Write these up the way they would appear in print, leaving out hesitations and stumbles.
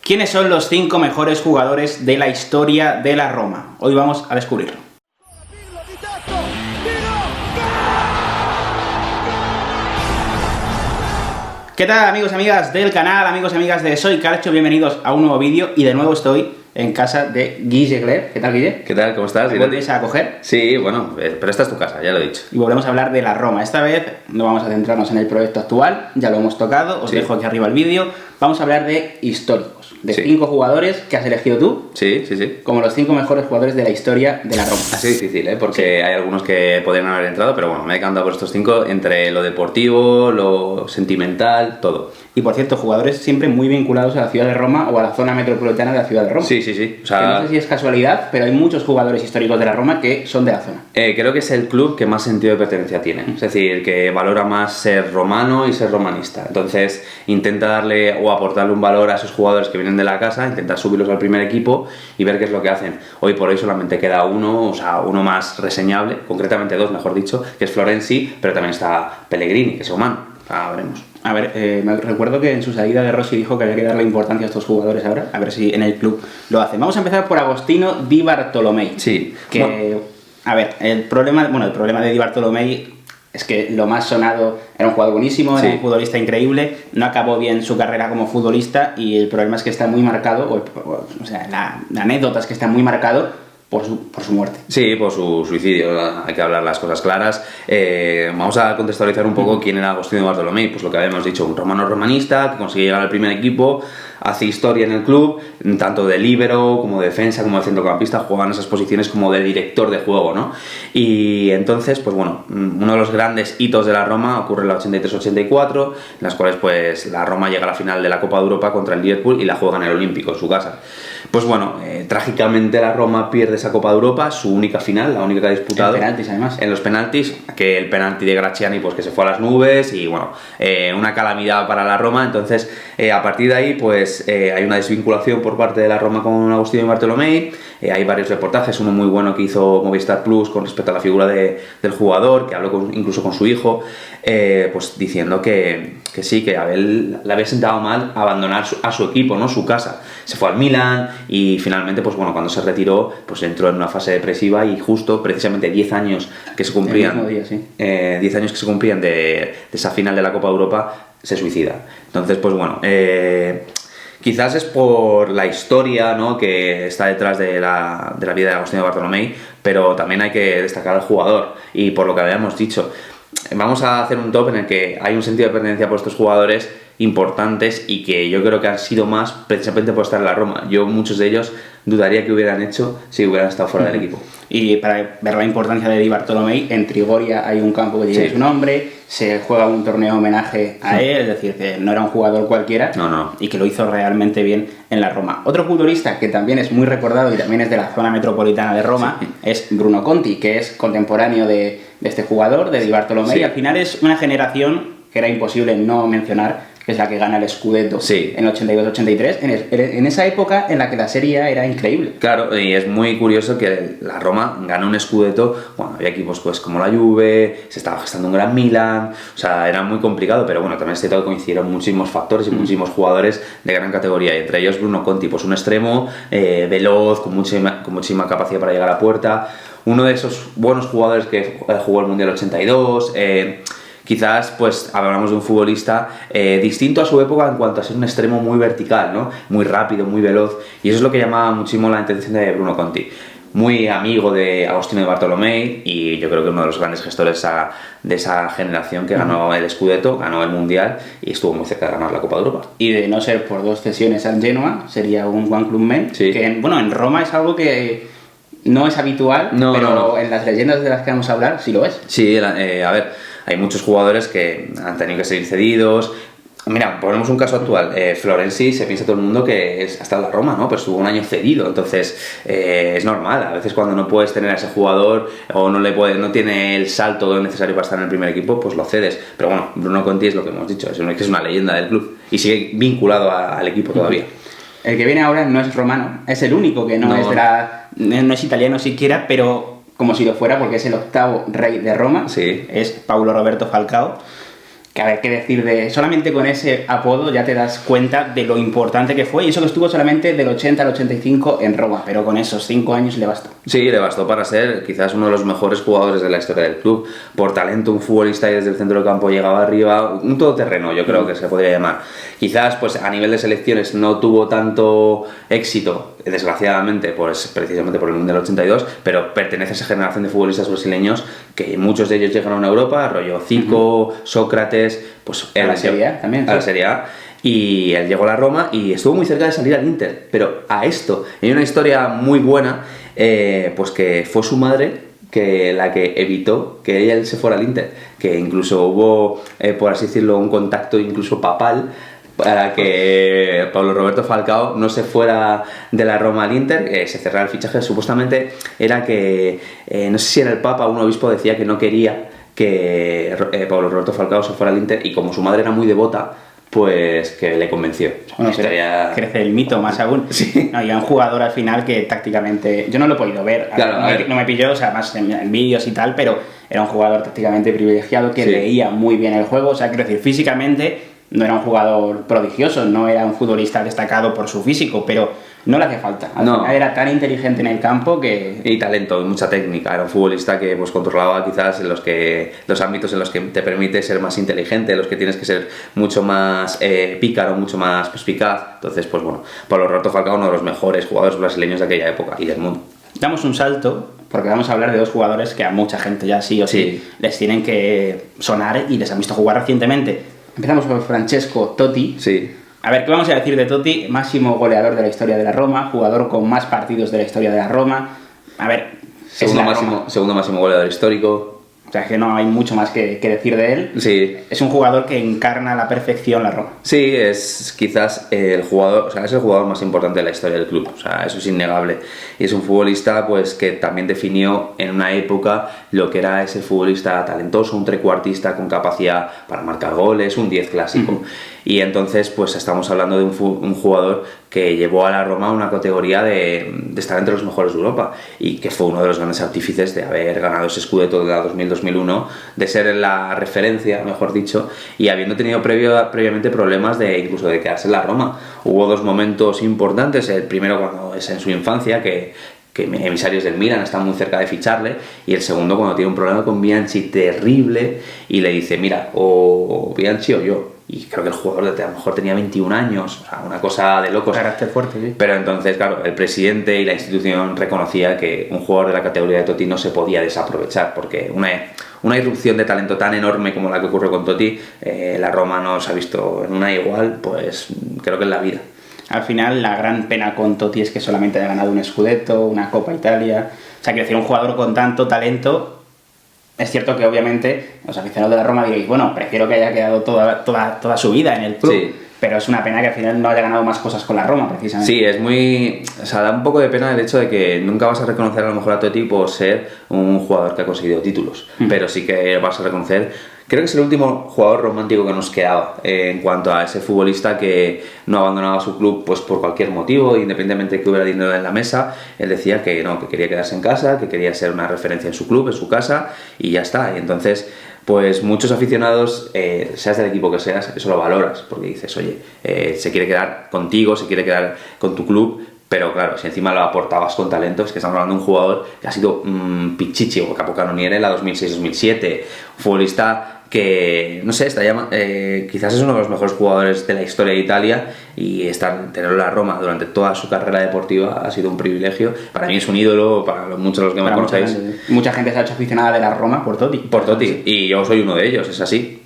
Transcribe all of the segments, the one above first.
¿Quiénes son los 5 mejores jugadores de la historia de la Roma? Hoy vamos a descubrirlo. ¿Qué tal, amigos y amigas del canal, amigos y amigas de Soy Calcio? Bienvenidos a un nuevo vídeo y de nuevo estoy en casa de Guille Gler. ¿Qué tal, Guille? ¿Qué tal? ¿Cómo estás? ¿Te vuelves a coger? Sí, bueno, pero esta es tu casa, ya lo he dicho. Y volvemos a hablar de la Roma. Esta vez no vamos a centrarnos en el proyecto actual, ya lo hemos tocado, os dejo aquí arriba el vídeo. Vamos a hablar de históricos, de 5 jugadores que has elegido tú. Sí. Como los 5 mejores jugadores de la historia de la Roma. Ha sido difícil, ¿eh? Porque hay algunos que podrían haber entrado, pero bueno, me he decantado por estos 5 entre lo deportivo, lo sentimental, todo. Y por cierto, jugadores siempre muy vinculados a la ciudad de Roma o a la zona metropolitana de la ciudad de Roma. Sí. O sea, que no sé si es casualidad, pero hay muchos jugadores históricos de la Roma que son de la zona. Creo que es el club que más sentido de pertenencia tiene. Es decir, que valora más ser romano y ser romanista. Entonces, intenta darle o aportarle un valor a esos jugadores que vienen de la casa, intenta subirlos al primer equipo y ver qué es lo que hacen. Hoy por hoy solamente queda uno, o sea, uno más reseñable, concretamente 2, mejor dicho, que es Florenzi, pero también está Pellegrini, que es romano. Veremos. A ver, me recuerdo que en su salida de Rossi dijo que había que darle importancia a estos jugadores ahora, a ver si en el club lo hacen. Vamos a empezar por Agostino Di Bartolomei. Sí. Que, bueno, a ver, el problema de Di Bartolomei es que lo más sonado era un jugador buenísimo, era un futbolista increíble, no acabó bien su carrera como futbolista y el problema es que está muy marcado, o sea, la anécdota es que está muy marcado por su muerte. Sí, por su suicidio, hay que hablar las cosas claras. Vamos a contextualizar un poco quién era Agostino Di Bartolomei. Pues lo que habíamos dicho, un romano romanista que consigue llegar al primer equipo, hace historia en el club, tanto de líbero como de defensa, como de centrocampista, juega en esas posiciones como de director de juego, ¿no? Y entonces, pues bueno, uno de los grandes hitos de la Roma ocurre en la 83-84, en las cuales pues la Roma llega a la final de la Copa de Europa contra el Liverpool y la juega en el Olímpico, en su casa. Pues bueno, trágicamente la Roma pierde esa Copa de Europa, su única final, la única que ha disputado. En penaltis, además. En los penaltis, que el penalti de Graziani pues que se fue a las nubes y bueno, una calamidad para la Roma. Entonces, a partir de ahí pues hay una desvinculación por parte de la Roma con Agostino Di Bartolomei. Hay varios reportajes, uno muy bueno que hizo Movistar Plus con respecto a la figura del jugador, que habló incluso con su hijo, pues diciendo que sí, que a él le había sentado mal abandonar a su equipo, ¿no? Su casa. Se fue al Milan y finalmente, pues bueno, cuando se retiró, pues entró en una fase depresiva y justo, precisamente 10 años que se cumplían, el mismo día, sí. 10 años que se cumplían de esa final de la Copa de Europa, se suicida. Entonces, pues bueno, quizás es por la historia, ¿no?, que está detrás de la vida de Agostino Di Bartolomei, pero también hay que destacar al jugador y por lo que habíamos dicho. Vamos a hacer un top en el que hay un sentido de pertenencia por estos jugadores importantes y que yo creo que han sido más precisamente por estar en la Roma. Yo muchos de ellos dudaría que hubieran hecho si hubieran estado fuera del equipo. Y para ver la importancia de Di Bartolomei, en Trigoria hay un campo que lleva su nombre, se juega un torneo homenaje a él, es decir, que no era un jugador cualquiera y que lo hizo realmente bien en la Roma. Otro futbolista que también es muy recordado y también es de la zona metropolitana de Roma es Bruno Conti, que es contemporáneo de este jugador, de Di Bartolomei. Al final es una generación que era imposible no mencionar, que es la que gana el Scudetto en el 82-83, en esa época en la que la Serie A era increíble. Claro, y es muy curioso que la Roma ganó un Scudetto cuando había equipos pues como la Juve, se estaba gestando un gran Milan, o sea, era muy complicado, pero bueno, también es cierto que coincidieron muchísimos factores y muchísimos jugadores de gran categoría, y entre ellos Bruno Conti, pues un extremo, veloz, con muchísima capacidad para llegar a puerta, uno de esos buenos jugadores que jugó el Mundial 82, quizás pues hablamos de un futbolista distinto a su época en cuanto a ser un extremo muy vertical, ¿no? Muy rápido, muy veloz, y eso es lo que llamaba muchísimo la atención de Bruno Conti. Muy amigo de Agostino Di Bartolomei y yo creo que uno de los grandes gestores de esa generación que ganó el Scudetto, ganó el Mundial y estuvo muy cerca de ganar la Copa de Europa. Y de no ser por 2 cesiones al Genoa, sería un One Club Men, que bueno, en Roma es algo que no es habitual, pero en las leyendas de las que vamos a hablar sí lo es. Sí, a ver, hay muchos jugadores que han tenido que seguir cedidos. Mira, ponemos un caso actual. Florenzi, se piensa todo el mundo que es hasta la Roma, ¿no? Pero estuvo un año cedido, entonces es normal. A veces cuando no puedes tener a ese jugador o no tiene el salto necesario para estar en el primer equipo, pues lo cedes. Pero bueno, Bruno Conti es lo que hemos dicho, es una leyenda del club y sigue vinculado al equipo todavía. El que viene ahora no es romano, es el único que no es italiano siquiera, pero como si lo fuera, porque es el 8º rey de Roma, es Paulo Roberto Falcao. que a ver qué decir de... Solamente con ese apodo ya te das cuenta de lo importante que fue, y eso que estuvo solamente del 80 al 85 en Roma, pero con esos 5 años le bastó. Sí, le bastó para ser quizás uno de los mejores jugadores de la historia del club. Por talento, un futbolista y desde el centro del campo llegaba arriba, un todoterreno yo creo que se podría llamar. Quizás pues a nivel de selecciones no tuvo tanto éxito, desgraciadamente, pues precisamente por el Mundial 82, pero pertenece a esa generación de futbolistas brasileños que muchos de ellos llegaron a Europa, rollo Zico, Sócrates, pues a la Serie A también. A la Serie A. Y él llegó a la Roma y estuvo muy cerca de salir al Inter. Pero a esto, hay una historia muy buena, pues que fue su madre la que evitó que él se fuera al Inter. Que incluso hubo, por así decirlo, un contacto incluso papal para que Pablo Roberto Falcao no se fuera de la Roma al Inter, se cerrara el fichaje. Supuestamente era que, no sé si era el Papa o un obispo, decía que no quería que Pablo Roberto Falcao se fuera al Inter, y como su madre era muy devota, pues que le convenció. Bueno, crece el mito más aún. Sí. No, y un jugador al final que tácticamente... Yo no lo he podido ver, claro, no me pilló, o sea, más en vídeos y tal, pero era un jugador tácticamente privilegiado que leía muy bien el juego, o sea, quiero decir, físicamente no era un jugador prodigioso, no era un futbolista destacado por su físico, pero no le hacía falta. Al final era tan inteligente en el campo que... Y talento, y mucha técnica. Era un futbolista que pues controlaba quizás los ámbitos en los que te permite ser más inteligente, en los que tienes que ser mucho más pícaro, mucho más perspicaz. Entonces, pues bueno, Pablo Roberto Falcao, uno de los mejores jugadores brasileños de aquella época y del mundo. Damos un salto, porque vamos a hablar de dos jugadores que a mucha gente ya sí o sí les tienen que sonar y les han visto jugar recientemente. Empezamos por Francesco Totti. Sí. A ver, ¿qué vamos a decir de Totti? Máximo goleador de la historia de la Roma, jugador con más partidos de la historia de la Roma. A ver, segundo máximo goleador histórico. O sea, que no hay mucho más que decir de él. Sí. Es un jugador que encarna a la perfección la Roma. Sí, es quizás el jugador, o sea, es el jugador más importante de la historia del club, o sea, eso es innegable. Y es un futbolista pues que también definió en una época lo que era ese futbolista talentoso, un trecuartista con capacidad para marcar goles, un 10 clásico. Y entonces pues estamos hablando de un jugador que llevó a la Roma a una categoría de estar entre los mejores de Europa, y que fue uno de los grandes artífices de haber ganado ese Scudetto de la 2000-2001, de ser la referencia, mejor dicho, y habiendo tenido previamente problemas incluso de quedarse en la Roma. Hubo dos momentos importantes: el primero cuando es en su infancia, que emisarios del Milan están muy cerca de ficharle, y el segundo cuando tiene un problema con Bianchi terrible y le dice, mira, o Bianchi o yo. Y creo que el jugador a lo mejor tenía 21 años, o sea, una cosa de locos. Carácter fuerte, sí. Pero entonces, claro, el presidente y la institución reconocía que un jugador de la categoría de Totti no se podía desaprovechar, porque una irrupción de talento tan enorme como la que ocurrió con Totti, la Roma no se ha visto en una igual, pues creo que en la vida. Al final, la gran pena con Totti es que solamente haya ganado un Scudetto, una Copa Italia. O sea, quiero decir, un jugador con tanto talento... Es cierto que obviamente los aficionados de la Roma diréis, bueno, prefiero que haya quedado toda su vida en el club, sí. Pero es una pena que al final no haya ganado más cosas con la Roma, precisamente. Sí, es muy... O sea, da un poco de pena el hecho de que nunca vas a reconocer a lo mejor a Totti por ser un jugador que ha conseguido títulos, pero sí que vas a reconocer... Creo que es el último jugador romántico que nos quedaba en cuanto a ese futbolista que no abandonaba su club pues por cualquier motivo, independientemente de que hubiera dinero en la mesa. Él decía que no, que quería quedarse en casa, que quería ser una referencia en su club, en su casa, y ya está. Y entonces, pues muchos aficionados, seas del equipo que seas, eso lo valoras, porque dices, oye, se quiere quedar contigo, se quiere quedar con tu club. Pero claro, si encima lo aportabas con talento, es que estamos hablando de un jugador que ha sido Pichichi o capocannoniere en la 2006-2007, un futbolista que, no sé, quizás es uno de los mejores jugadores de la historia de Italia, y tenerlo en la Roma durante toda su carrera deportiva ha sido un privilegio. Para mí es un ídolo, para muchos de los que me conocéis. Mucha gente se ha hecho aficionada de la Roma por Totti. Por Totti, y yo soy uno de ellos, es así.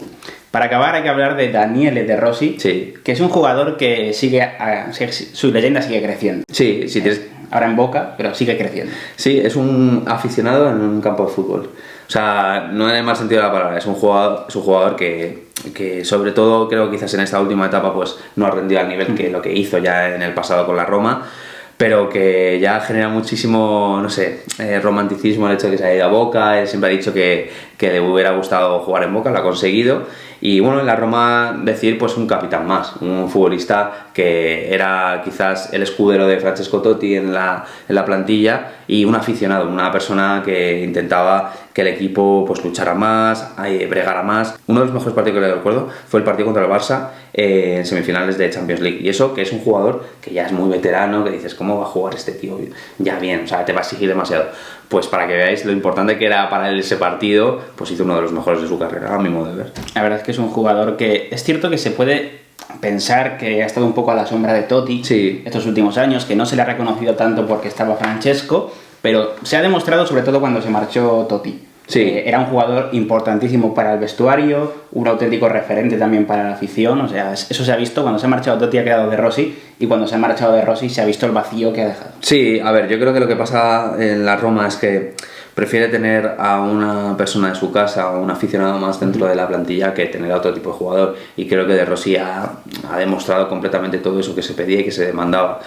Para acabar hay que hablar de Daniele De Rossi, sí. Que es un jugador que su leyenda sigue creciendo. Sí, sí, ahora en Boca, pero sigue creciendo. Sí, es un aficionado en un campo de fútbol. O sea, no en el mal sentido de la palabra, es un jugador que sobre todo creo que quizás en esta última etapa pues no ha rendido al nivel que lo que hizo ya en el pasado con la Roma, pero que ya genera muchísimo, no sé, romanticismo el hecho de que se haya ido a Boca. Él siempre ha dicho que que le hubiera gustado jugar en Boca, lo ha conseguido. Y bueno, en la Roma decir pues un capitán más, un futbolista que era quizás el escudero de Francesco Totti en la plantilla, y un aficionado, una persona que intentaba que el equipo pues luchara más, bregara más. Uno de los mejores partidos que le recuerdo fue el partido contra el Barça en semifinales de Champions League, y eso que es un jugador que ya es muy veterano, que dices, ¿cómo va a jugar este tío? Ya bien, o sea, te va a exigir demasiado. Pues para que veáis lo importante que era para él ese partido, pues hizo uno de los mejores de su carrera, a mi modo de ver. La verdad es que es un jugador que es cierto que se puede pensar que ha estado un poco a la sombra de Totti estos últimos años, que no se le ha reconocido tanto porque estaba Francesco, pero se ha demostrado sobre todo cuando se marchó Totti. Era un jugador importantísimo para el vestuario, un auténtico referente también para la afición, o sea, eso se ha visto. Cuando se ha marchado Totti ha quedado De Rossi, y cuando se ha marchado De Rossi se ha visto el vacío que ha dejado. Sí, a ver, yo creo que lo que pasa en la Roma es que prefiere tener a una persona de su casa o un aficionado más dentro de la plantilla que tener a otro tipo de jugador, y creo que De Rossi ha demostrado completamente todo eso que se pedía y que se demandaba.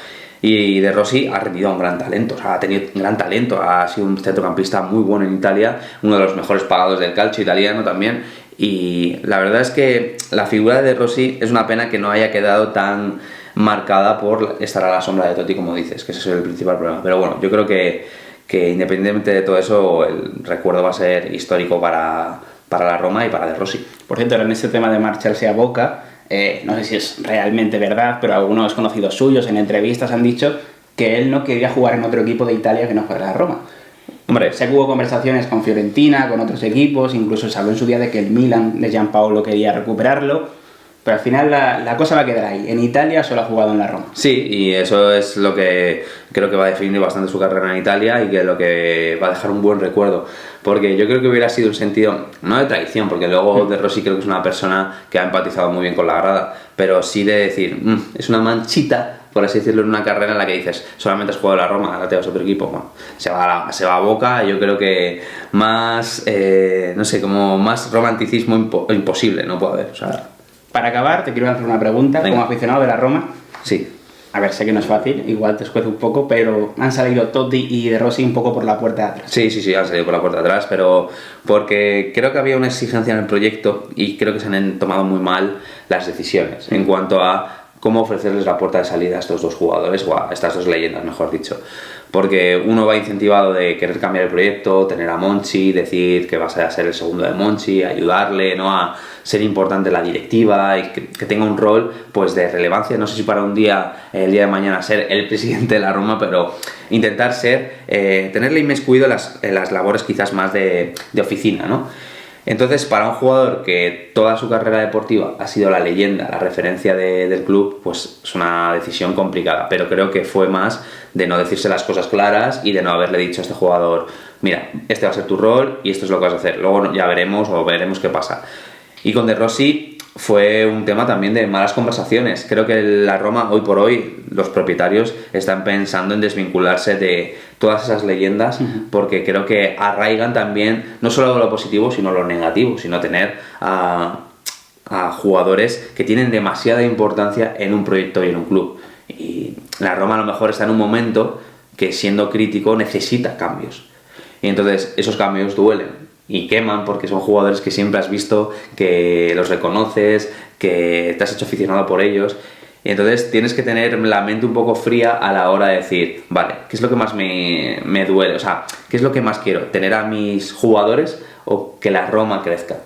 Y De Rossi ha rendido un gran talento, o sea, ha tenido un gran talento, ha sido un centrocampista muy bueno en Italia, uno de los mejores pagados del calcio italiano también, y la verdad es que la figura de Rossi es una pena que no haya quedado tan marcada por estar a la sombra de Totti, como dices, que ese es el principal problema. Pero bueno, yo creo que independientemente de todo eso, el recuerdo va a ser histórico para la Roma y para De Rossi. Por cierto, en este tema de marcharse a Boca, no sé si es realmente verdad, pero algunos conocidos suyos en entrevistas han dicho que él no quería jugar en otro equipo de Italia que no fuera la Roma. Hombre, sé que hubo conversaciones con Fiorentina, con otros equipos, incluso se habló en su día de que el Milan de Gianpaolo quería recuperarlo, pero al final la cosa va a quedar ahí. En Italia solo ha jugado en la Roma. Sí, y eso es lo que creo que va a definir bastante su carrera en Italia, y que lo que va a dejar un buen recuerdo. Porque yo creo que hubiera sido un sentido, no de traición, porque luego De Rossi creo que es una persona que ha empatizado muy bien con la grada, pero sí de decir, es una manchita, por así decirlo, en una carrera en la que dices, solamente has jugado en la Roma, ahora te vas a otro equipo. Bueno, se va a Boca, y yo creo que más, no sé, como más romanticismo imposible no puede haber. O sea, para acabar, te quiero hacer una pregunta. Venga. Como aficionado de la Roma. Sí. A ver, sé que no es fácil, igual te escuezo un poco, pero han salido Totti y De Rossi un poco por la puerta de atrás. Sí, han salido por la puerta de atrás, pero porque creo que había una exigencia en el proyecto, y creo que se han tomado muy mal las decisiones en cuanto a cómo ofrecerles la puerta de salida a estos dos jugadores, o a estas dos leyendas, mejor dicho. Porque uno va incentivado de querer cambiar el proyecto, tener a Monchi, decir que vas a ser el segundo de Monchi, ayudarle, ¿no?, a ser importante en la directiva, y que tenga un rol pues de relevancia. No sé si para el día de mañana ser el presidente de la Roma, pero intentar ser, tenerle inmiscuido en las labores quizás más de oficina, ¿no? Entonces, para un jugador que toda su carrera deportiva ha sido la leyenda, la referencia del club, pues es una decisión complicada, pero creo que fue más de no decirse las cosas claras y de no haberle dicho a este jugador, mira, este va a ser tu rol y esto es lo que vas a hacer, luego ya veremos qué pasa. Y con De Rossi fue un tema también de malas conversaciones. Creo que la Roma, hoy por hoy, los propietarios están pensando en desvincularse de todas esas leyendas, porque creo que arraigan también no solo lo positivo, sino lo negativo, sino tener a jugadores que tienen demasiada importancia en un proyecto y en un club. Y la Roma a lo mejor está en un momento que, siendo crítico, necesita cambios. Y entonces esos cambios duelen y queman, porque son jugadores que siempre has visto, que los reconoces, que te has hecho aficionado por ellos, y entonces tienes que tener la mente un poco fría a la hora de decir, vale, ¿qué es lo que más me duele? O sea, ¿qué es lo que más quiero? ¿Tener a mis jugadores o que la Roma crezca?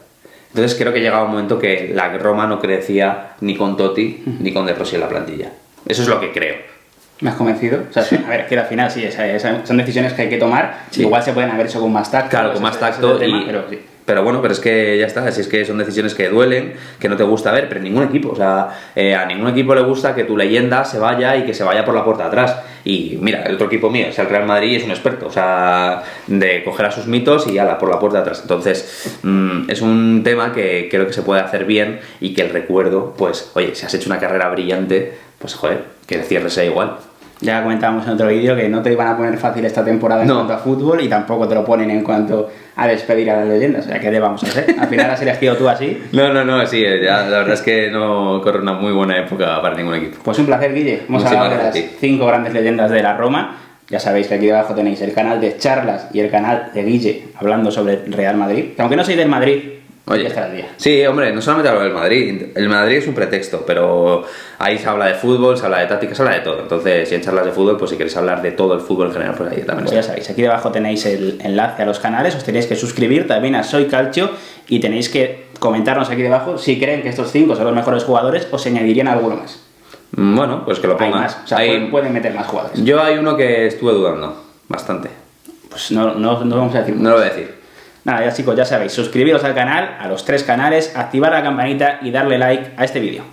Entonces creo que llegaba un momento que la Roma no crecía ni con Totti ni con De Rossi en la plantilla. Eso es lo que creo. ¿Me has convencido? O sea, a ver, que al final sí, son decisiones que hay que tomar. Sí. Igual se pueden haber hecho con más tacto. Claro, con más tacto. Pero bueno, pero es que ya está, si es que son decisiones que duelen, que no te gusta ver, pero en ningún equipo, o sea, a ningún equipo le gusta que tu leyenda se vaya y que se vaya por la puerta de atrás. Y mira, el otro equipo mío, o sea, el Real Madrid, es un experto, o sea, de coger a sus mitos y ala, por la puerta de atrás. Entonces, es un tema que creo que se puede hacer bien, y que el recuerdo, pues, oye, si has hecho una carrera brillante, pues joder, que el cierre sea igual. Ya comentábamos en otro vídeo que no te iban a poner fácil esta temporada en cuanto a fútbol, y tampoco te lo ponen en cuanto a despedir a las leyendas. O sea, ¿qué le vamos a hacer? Al final has elegido tú así. No, sí, ya, la verdad es que no corre una muy buena época para ningún equipo. Pues un placer, Guille. Hemos hablado de las 5 grandes leyendas de la Roma. Ya sabéis que aquí debajo tenéis el canal de charlas y el canal de Guille hablando sobre Real Madrid. Que aunque no soy del Madrid, oye, está al día. Sí, hombre, no solamente hablo del Madrid. El Madrid es un pretexto, pero ahí se habla de fútbol, se habla de táctica, se habla de todo. Entonces, si en charlas de fútbol, pues si queréis hablar de todo el fútbol en general, pues ahí también pues está. Ya sabéis, aquí debajo tenéis el enlace a los canales, os tenéis que suscribir también a Soy Calcio y tenéis que comentarnos aquí debajo si creen que estos 5 son los mejores jugadores o se añadirían alguno más. Bueno, pues que lo pongan. Hay más, o sea, pueden meter más jugadores. Yo hay uno que estuve dudando, bastante. Pues no vamos a decir. No lo voy a decir. Nada, ya chicos, ya sabéis, suscribiros al canal, a los 3 canales, activar la campanita y darle like a este vídeo.